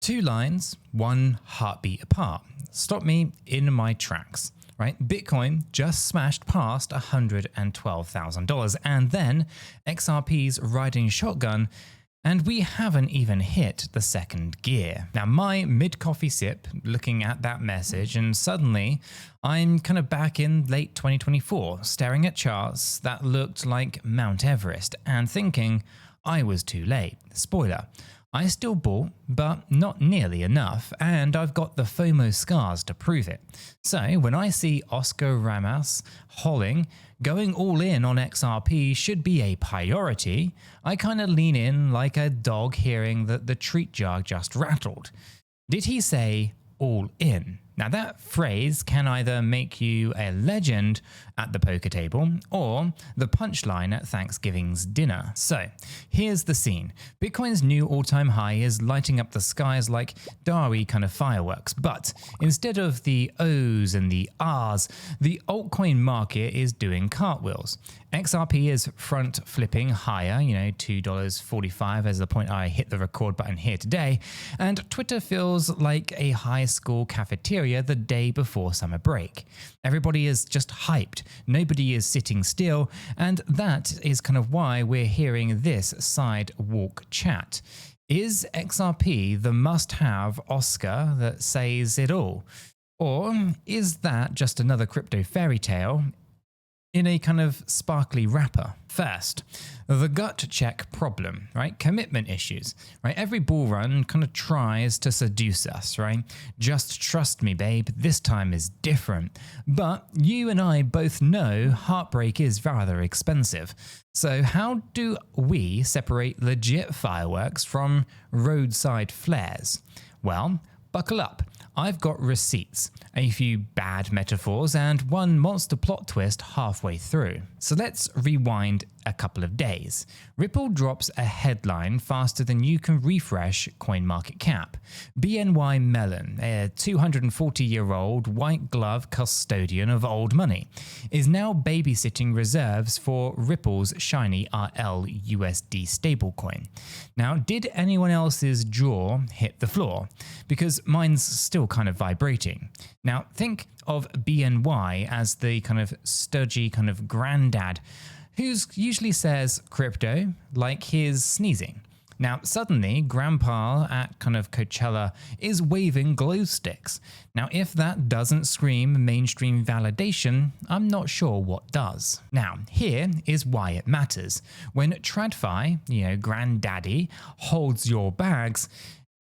Two lines, one heartbeat apart. Stop me in my tracks, right? Bitcoin just smashed past $112,000, and then XRP's riding shotgun, and we haven't even hit the second gear. Now, my mid-coffee sip looking at that message, and suddenly I'm kind of back in late 2024, staring at charts that looked like Mount Everest and thinking I was too late. Spoiler. I still bought, but not nearly enough, and I've got the FOMO scars to prove it. So when I see 𝗗𝗶𝘀𝗰𝗍𝗋 holling, going all in on XRP should be a priority, I kind of lean in like a dog hearing that the treat jar just rattled. Did he say all in? Now that phrase can either make you a legend at the poker table or the punchline at Thanksgiving's dinner. So here's the scene. Bitcoin's new all-time high is lighting up the skies like Dari kind of fireworks, but instead of the O's and the R's, the altcoin market is doing cartwheels. XRP is front flipping higher, $2.45 as the point I hit the record button here today, and Twitter feels like a high school cafeteria the day before summer break. Everybody is just hyped, nobody is sitting still, and that is kind of why we're hearing this sidewalk chat. Is XRP the must-have Oscar that says it all? Or is that just another crypto fairy tale in a kind of sparkly wrapper? First, the gut check problem, right? Commitment issues, right? Every bull run kind of tries to seduce us, right? Just trust me, babe, this time is different. But you and I both know heartbreak is rather expensive. So how do we separate legit fireworks from roadside flares? Well, buckle up. I've got receipts, a few bad metaphors, and one monster plot twist halfway through. So let's rewind a couple of days. Ripple drops a headline faster than you can refresh CoinMarketCap. BNY Mellon, a 240-year-old white-glove custodian of old money, is now babysitting reserves for Ripple's shiny RLUSD stablecoin. Now, did anyone else's jaw hit the floor? Because mine's still kind of vibrating. Now, think of BNY as the kind of stodgy kind of granddad who usually says crypto like he's sneezing. Now, suddenly, Grandpa at kind of Coachella is waving glow sticks. Now, if that doesn't scream mainstream validation, I'm not sure what does. Now, here is why it matters. When TradFi, Granddaddy, holds your bags,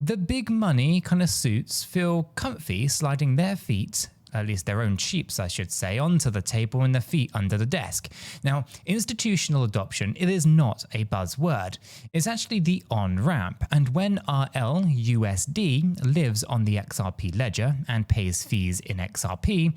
the big money kind of suits feel comfy sliding their feet, at least their own sheeps, I should say, onto the table and their feet under the desk. Now, institutional adoption, it is not a buzzword. It's actually the on-ramp, and when RLUSD lives on the XRP ledger and pays fees in XRP,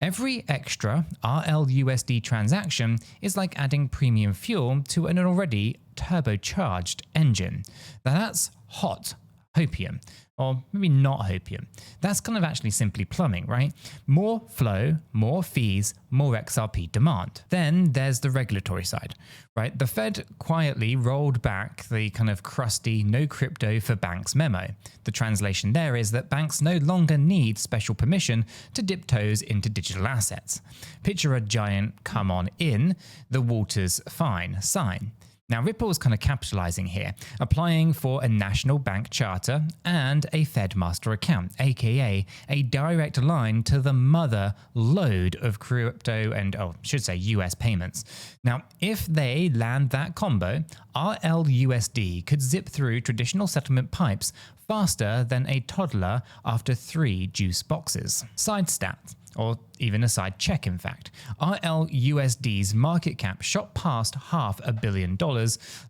every extra RLUSD transaction is like adding premium fuel to an already turbocharged engine. Now that's hot hopium, or maybe not hopium. That's kind of actually simply plumbing, right? More flow, more fees, more XRP demand. Then there's the regulatory side, right? The Fed quietly rolled back the kind of crusty no crypto for banks memo. The translation there is that banks no longer need special permission to dip toes into digital assets. Picture a giant come on in, the water's fine sign. Now, Ripple's kind of capitalizing here, applying for a national bank charter and a Fed master account, aka a direct line to the mother load of crypto and, US payments. Now, if they land that combo, RLUSD could zip through traditional settlement pipes faster than a toddler after 3 juice boxes. Side stat, or even a side check in fact, RLUSD's market cap shot past $500 million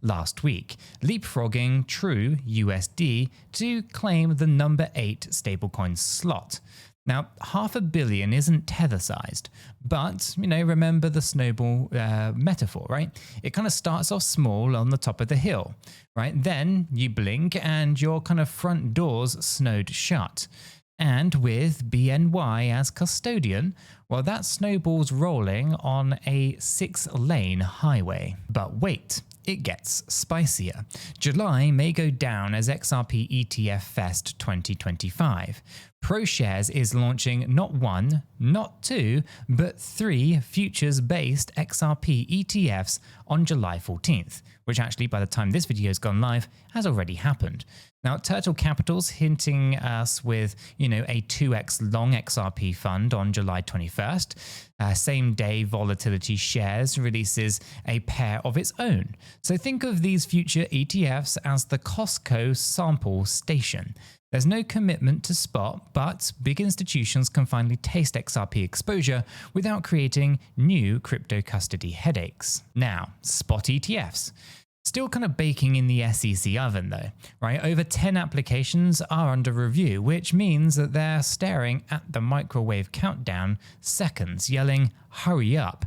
last week, leapfrogging True USD to claim the number 8 stablecoin slot. Now, $500 million isn't tether-sized, but, remember the snowball metaphor, right? It kind of starts off small on the top of the hill, right? Then you blink and your kind of front door's snowed shut. And with BNY as custodian, Well, that snowball's rolling on a 6-lane highway. But wait, it gets spicier. July may go down as XRP ETF Fest 2025. ProShares is launching not 1, not 2, but 3 futures-based XRP ETFs on July 14th, which actually by the time this video has gone live has already happened. Now, Turtle Capital's hinting us with, a 2x long XRP fund on July 21st. Same day, Volatility Shares releases a pair of its own. So think of these future ETFs as the Costco sample station. There's no commitment to spot, but big institutions can finally taste XRP exposure without creating new crypto custody headaches. Now, spot ETFs. Still kind of baking in the SEC oven though, right? Over 10 applications are under review, which means that they're staring at the microwave countdown seconds, yelling, hurry up.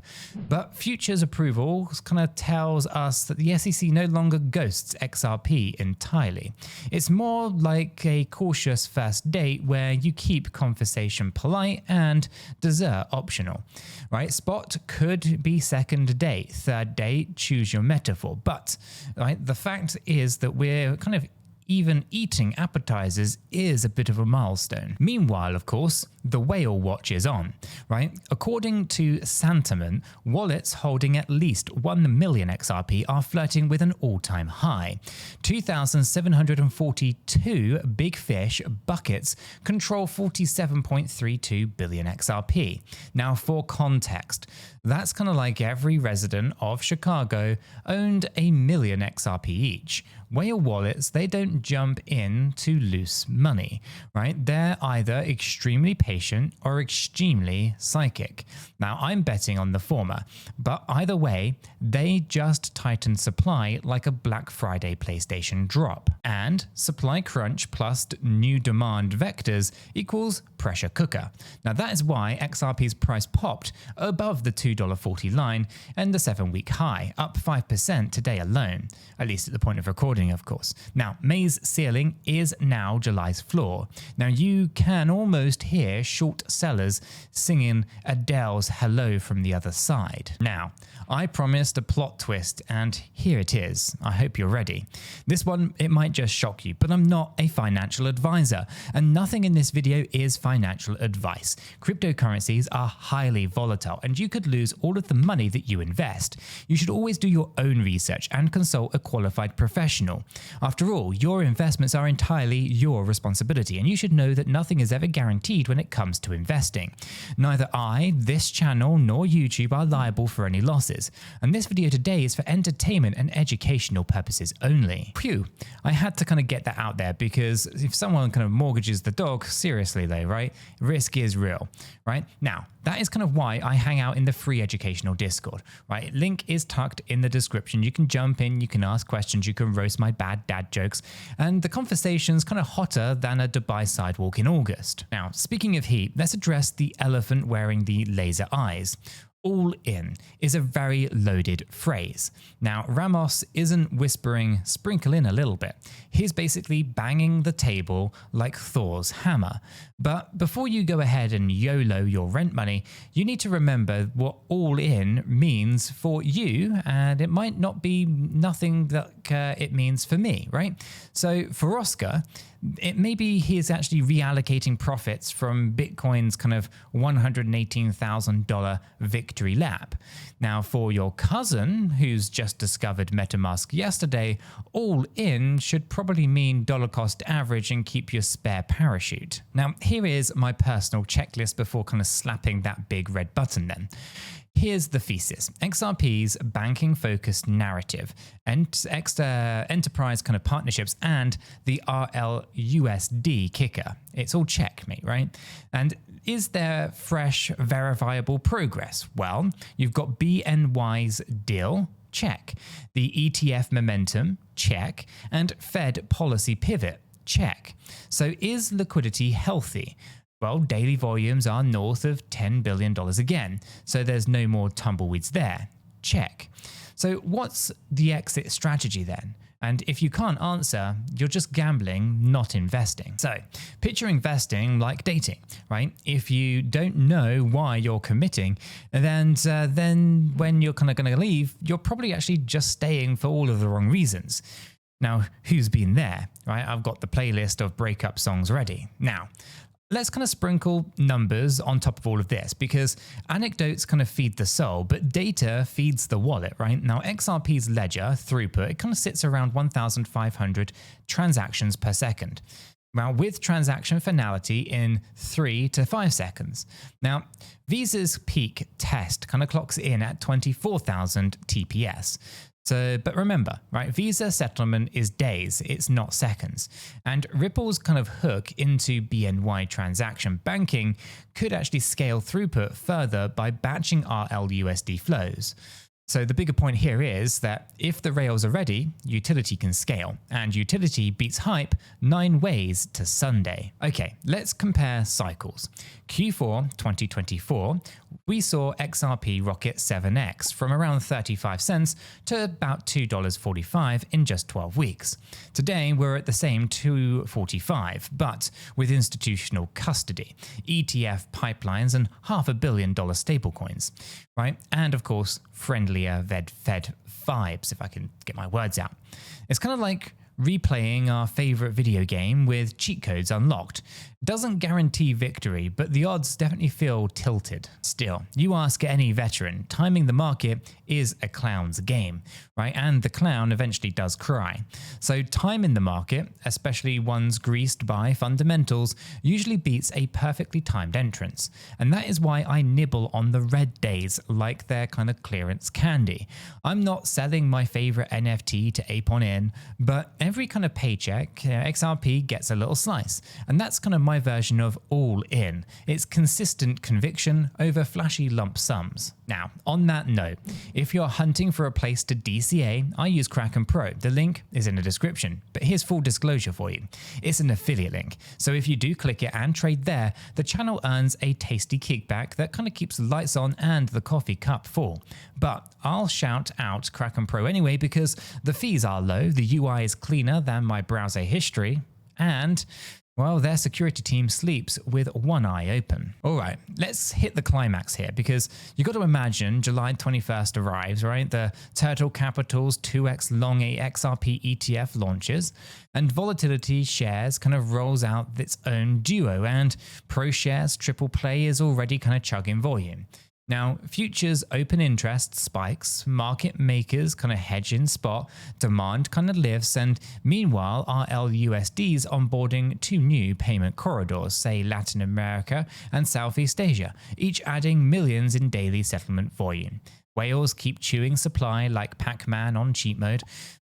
But futures approval kind of tells us that the SEC no longer ghosts XRP entirely. It's more like a cautious first date where you keep conversation polite and dessert optional, right? Spot could be second date, third date, choose your metaphor. But right, the fact is that we're kind of even eating appetizers is a bit of a milestone. Meanwhile, of course, the whale watch is on, right? According to Santiment, wallets holding at least 1 million XRP are flirting with an all-time high. 2,742 big fish buckets control 47.32 billion XRP. Now, for context, that's kind of like every resident of Chicago owned 1 million XRP each. Whale wallets, they don't jump in to loose money, right? They're either extremely patient or extremely psychic. Now, I'm betting on the former, but either way, they just tighten supply like a Black Friday PlayStation drop. And supply crunch plus new demand vectors equals pressure cooker. Now, that is why XRP's price popped above the $2.40 line and the 7-week high, up 5% today alone, at least at the point of recording, of course. Now, May's ceiling is now July's floor. Now, you can almost hear short sellers singing Adele's Hello from the Other Side. Now, I promised a plot twist, and here it is. I hope you're ready. This one, it might just shock you, but I'm not a financial advisor, and nothing in this video is financial advice. Cryptocurrencies are highly volatile, and you could lose all of the money that you invest. You should always do your own research and consult a qualified professional. After all, your investments are entirely your responsibility, and you should know that nothing is ever guaranteed when it comes to investing. Neither I, this channel, nor YouTube are liable for any losses, and this video today is for entertainment and educational purposes only. Phew, I had to kind of get that out there, because if someone kind of mortgages the dog, seriously though, right? Risk is real, right? Now, that is kind of why I hang out in the free educational Discord, right? Link is tucked in the description. You can jump in, you can ask questions, you can roast my bad dad jokes, and the conversation's kind of hotter than a Dubai sidewalk in August. Now, speaking of heat, let's address the elephant wearing the laser eyes. All in is a very loaded phrase. Now, Ramos isn't whispering, sprinkle in a little bit. He's basically banging the table like Thor's hammer. But before you go ahead and YOLO your rent money, you need to remember what all in means for you, and it might not be nothing that it means for me, right? So for Oscar, it maybe he is actually reallocating profits from Bitcoin's kind of $118,000 victory lap. Now, for your cousin, who's just discovered MetaMask yesterday, all in should probably mean dollar cost average and keep your spare parachute. Now, here is my personal checklist before kind of slapping that big red button then. Here's the thesis. XRP's banking-focused narrative, enterprise kind of partnerships, and the RLUSD kicker. It's all checkmate, right? And is there fresh, verifiable progress? Well, you've got BNY's deal, check. The ETF momentum, check. And Fed policy pivot, check. So is liquidity healthy? Well, daily volumes are north of $10 billion again, so there's no more tumbleweeds there. Check. So what's the exit strategy then? And if you can't answer, you're just gambling, not investing. So picture investing like dating, right? If you don't know why you're committing, then when you're kind of going to leave, you're probably actually just staying for all of the wrong reasons. Now, who's been there, right? I've got the playlist of breakup songs ready. Now, let's kind of sprinkle numbers on top of all of this, because anecdotes kind of feed the soul, but data feeds the wallet, right? Now, XRP's ledger, Throughput, it kind of sits around 1,500 transactions per second. Now, with transaction finality in 3 to 5 seconds. Now, Visa's peak test kind of clocks in at 24,000 TPS. But remember, right, Visa settlement is days, it's not seconds. And Ripple's kind of hook into BNY transaction banking could actually scale Throughput further by batching RLUSD flows. So the bigger point here is that if the rails are ready, utility can scale, and utility beats hype 9 ways to Sunday. Okay, let's compare cycles. Q4 2024, we saw XRP rocket 7x from around 35 cents to about $2.45 in just 12 weeks. Today, we're at the same $2.45, but with institutional custody, ETF pipelines, and $500 million stablecoins, right? And of course, friendlier Fed vibes, if I can get my words out. It's kind of like replaying our favorite video game with cheat codes unlocked. Doesn't guarantee victory, but the odds definitely feel tilted. Still, you ask any veteran, timing the market is a clown's game, right? And the clown eventually does cry. So timing the market, especially ones greased by fundamentals, usually beats a perfectly timed entrance. And that is why I nibble on the red days like they're kind of clearance candy. I'm not selling my favorite NFT to ape on in, but every kind of paycheck, XRP gets a little slice. And that's kind of my version of all in. It's consistent conviction over flashy lump sums. Now, on that note, if you're hunting for a place to DCA, I use Kraken Pro. The link is in the description. But here's full disclosure for you. It's an affiliate link. So if you do click it and trade there, the channel earns a tasty kickback that kind of keeps the lights on and the coffee cup full. But I'll shout out Kraken Pro anyway because the fees are low, the UI is cleaner than my browser history, and well, their security team sleeps with one eye open. All right, let's hit the climax here because you got to imagine July 21st arrives, right? The Turtle Capital's 2x long a XRP ETF launches, and Volatility Shares kind of rolls out its own duo, and ProShares Triple Play is already kind of chugging volume. Now, futures open interest spikes, market makers kind of hedge in spot, demand kind of lifts, and meanwhile, RLUSD's onboarding 2 new payment corridors, say Latin America and Southeast Asia, each adding millions in daily settlement volume. Whales keep chewing supply like Pac-Man on cheat mode.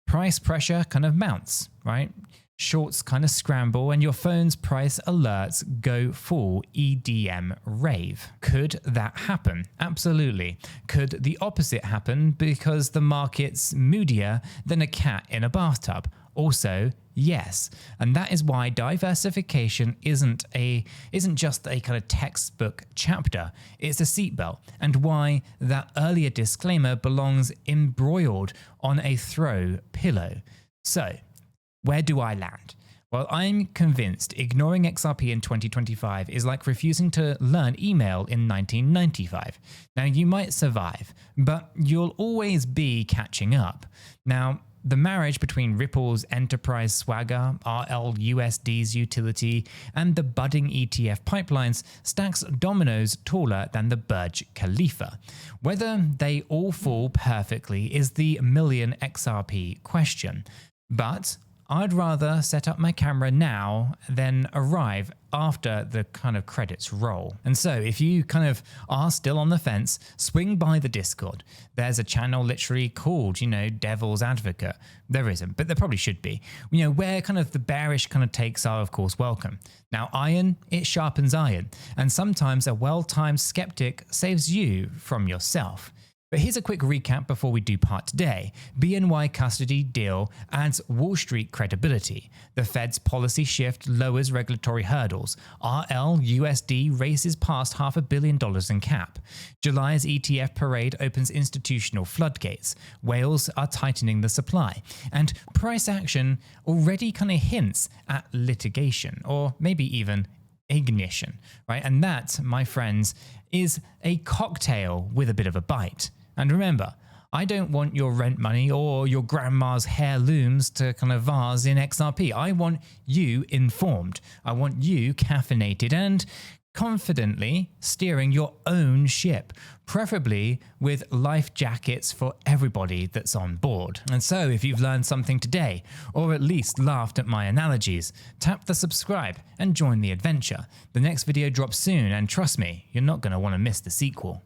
Price pressure kind of mounts, right? Shorts kind of scramble and your phone's price alerts go full EDM rave. Could that happen? Absolutely. Could the opposite happen because the market's moodier than a cat in a bathtub? Also, yes. And that is why diversification isn't just a kind of textbook chapter. It's a seatbelt, and why that earlier disclaimer belongs embroiled on a throw pillow. So, where do I land? Well, I'm convinced ignoring XRP in 2025 is like refusing to learn email in 1995. Now, you might survive, but you'll always be catching up. Now, the marriage between Ripple's enterprise swagger, RLUSD's utility, and the budding ETF pipelines stacks dominoes taller than the Burj Khalifa. Whether they all fall perfectly is the million XRP question. But I'd rather set up my camera now than arrive after the kind of credits roll. And so if you kind of are still on the fence, swing by the Discord. There's a channel literally called, Devil's Advocate. There isn't, but there probably should be. Where kind of the bearish kind of takes are, of course, welcome. Now, iron, it sharpens iron. And sometimes a well-timed skeptic saves you from yourself. But here's a quick recap before we do part today. BNY Custody deal adds Wall Street credibility. The Fed's policy shift lowers regulatory hurdles. RLUSD races past $500 million in cap. July's ETF parade opens institutional floodgates. Whales are tightening the supply. And price action already kind of hints at litigation, or maybe even ignition, right? And that, my friends, is a cocktail with a bit of a bite. And remember, I don't want your rent money or your grandma's heirlooms to kind of vase in XRP. I want you informed. I want you caffeinated and confidently steering your own ship, preferably with life jackets for everybody that's on board. And so if you've learned something today, or at least laughed at my analogies, tap the subscribe and join the adventure. The next video drops soon, and trust me, you're not going to want to miss the sequel.